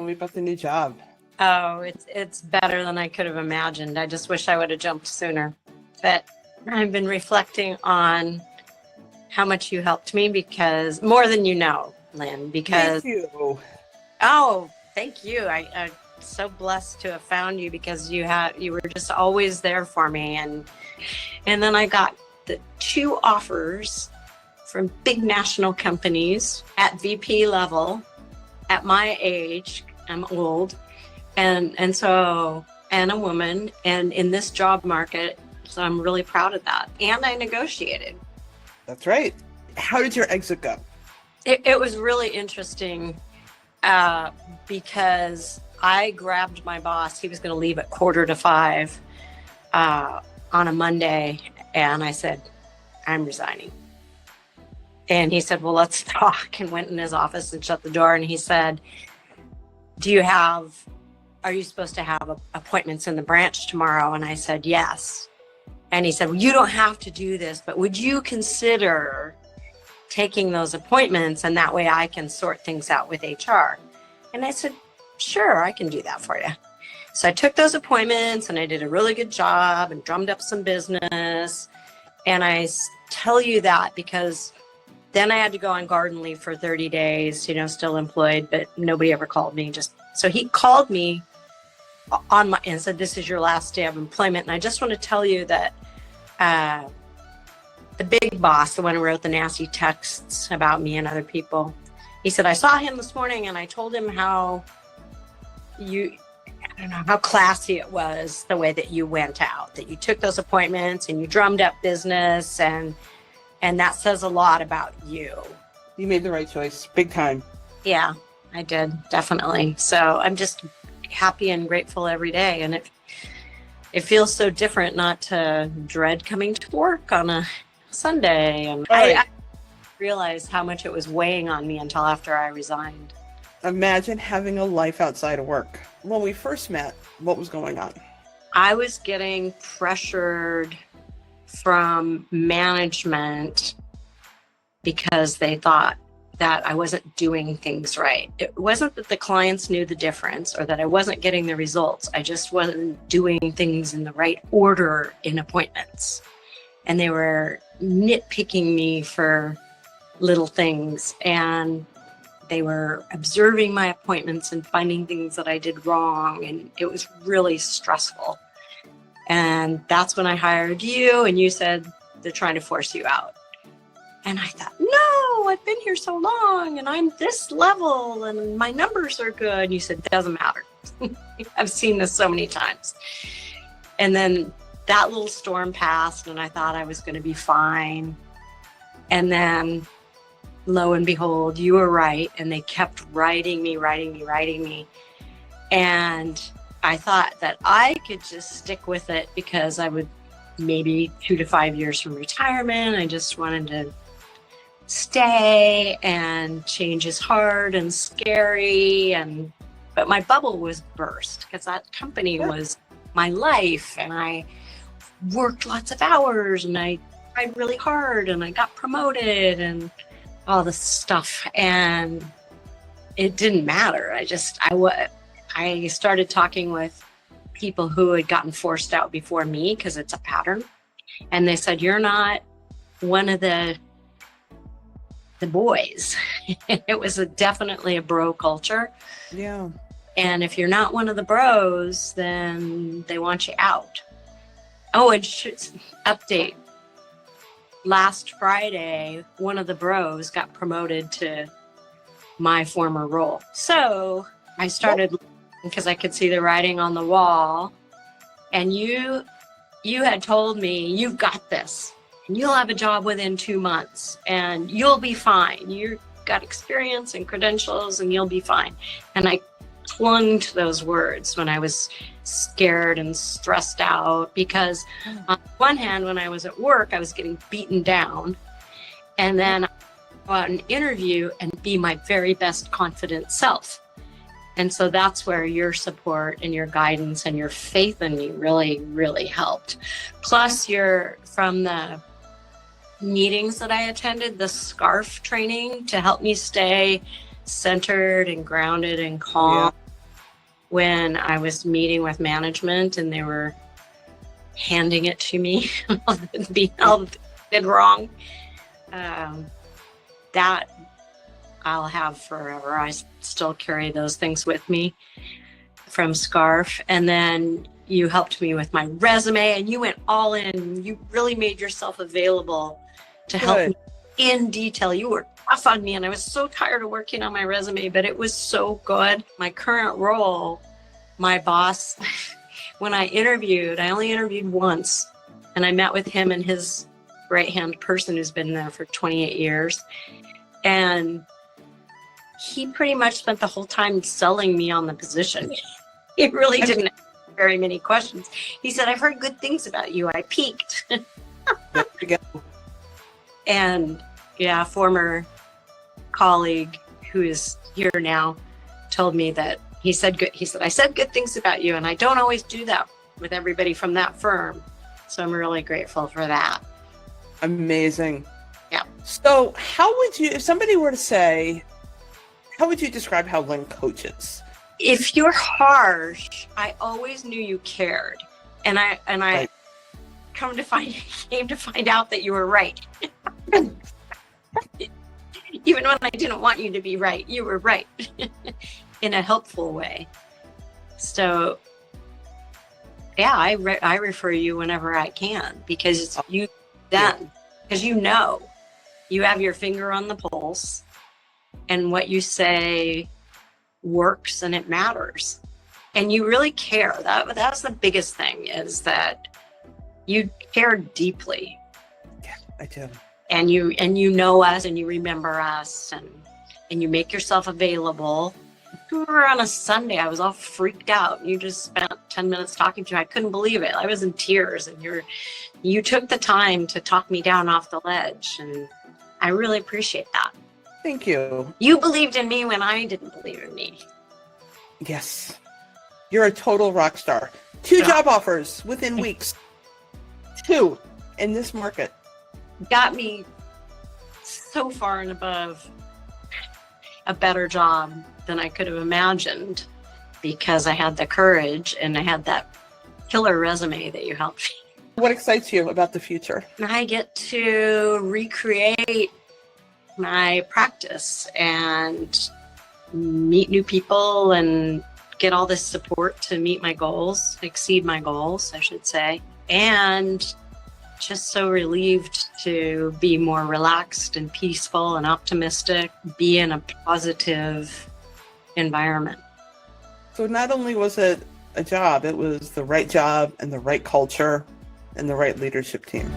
me about the new job. Oh, it's better than I could have imagined. I just wish I would have jumped sooner. But I've been reflecting on how much you helped me, because more than you know, Lynn, because Thank you. oh, thank you. I'm so blessed to have found you, because you were just always there for me. And then I got the 2 offers from big national companies at VP level at my age. I'm old. And a woman, and in this job market. So I'm really proud of that. And I negotiated. That's right. How did your exit go? It was really interesting because I grabbed my boss. He was going to leave at 4:45 on a Monday. And I said, I'm resigning. And he said, well, let's talk, and went in his office and shut the door. And he said, are you supposed to have appointments in the branch tomorrow? And I said, yes. And he said, well, you don't have to do this, but would you consider taking those appointments? And that way I can sort things out with HR. And I said, sure, I can do that for you. So I took those appointments, and I did a really good job and drummed up some business. And I tell you that because then I had to go on garden leave for 30 days, still employed, but nobody ever called me. So he called me and said, this is your last day of employment. And I just want to tell you that the big boss, the one who wrote the nasty texts about me and other people, he said, I saw him this morning, and I told him how classy it was the way that you went out, that you took those appointments and you drummed up business, and that says a lot about you. You made the right choice. Big time. Yeah, I did. Definitely. So I'm just happy and grateful every day. And it feels so different not to dread coming to work on a Sunday. And I realized how much it was weighing on me until after I resigned. Imagine having a life outside of work. When we first met, what was going on? I was getting pressured from management because they thought that I wasn't doing things right. It wasn't that the clients knew the difference or that I wasn't getting the results. I just wasn't doing things in the right order in appointments. And they were nitpicking me for little things. And they were observing my appointments and finding things that I did wrong. And it was really stressful. And that's when I hired you, and you said, they're trying to force you out. And I thought, no, I've been here so long, and I'm this level, and my numbers are good. And you said, doesn't matter. I've seen this so many times. And then that little storm passed, and I thought I was going to be fine. And then, lo and behold, you were right, and they kept writing me. And I thought that I could just stick with it because I would maybe 2 to 5 years from retirement. I just wanted to stay, and change is hard and scary. But my bubble was burst because that company was my life, and I worked lots of hours, and I tried really hard, and I got promoted and all this stuff. And it didn't matter. I started talking with people who had gotten forced out before me because it's a pattern. And they said, you're not one of the boys. It was definitely a bro culture. Yeah. And if you're not one of the bros, then they want you out. Oh, and update. Last Friday, one of the bros got promoted to my former role. So I started because I could see the writing on the wall. And you had told me, you've got this. And you'll have a job within 2 months, and you'll be fine. You've got experience and credentials, and you'll be fine. And I clung to those words when I was scared and stressed out, because on one hand, when I was at work, I was getting beaten down. And then I go out and interview and be my very best confident self. And so that's where your support and your guidance and your faith in me really, really helped. Plus, from the meetings that I attended, the SCARF training to help me stay centered and grounded and calm. when I was meeting with management and they were handing it to me, all that I did wrong. That I'll have forever. I still carry those things with me from Scarf. And then you helped me with my resume and you went all in. You really made yourself available to help me in detail. You were tough on me and I was so tired of working on my resume, but it was so good. My current role, my boss, when I interviewed, I only interviewed once and I met with him and his right-hand person who's been there for 28 years. And he pretty much spent the whole time selling me on the position. He really didn't ask very many questions. He said, I've heard good things about you. I peaked. And yeah, a former colleague who is here now told me that he said, I said good things about you. And I don't always do that with everybody from that firm. So I'm really grateful for that. Amazing. Yeah. So how would you, if somebody were to say, how would you describe how Lynne coaches? If you're harsh, I always knew you cared. And I Right. came to find out that you were right. Even when I didn't want you to be right, you were right in a helpful way. So yeah, I refer you whenever I can because you done. Because you know, you have your finger on the pulse and what you say works and it matters. And you really care. That's the biggest thing is that you care deeply. Yeah, I do. And you know us and you remember us and you make yourself available. We were on a Sunday. I was all freaked out. You just spent 10 minutes talking to me. I couldn't believe it. I was in tears and you took the time to talk me down off the ledge. And I really appreciate that. Thank you. You believed in me when I didn't believe in me. Yes. You're a total rock star. 2 Yeah. job offers within weeks. 2 in this market. Got me so far and above a better job than I could have imagined because I had the courage and I had that killer resume that you helped me. What excites you about the future? And I get to recreate my practice and meet new people and get all this support to meet my goals, exceed my goals, I should say. And just so relieved to be more relaxed and peaceful and optimistic, be in a positive environment. So not only was it a job, it was the right job and the right culture and the right leadership team.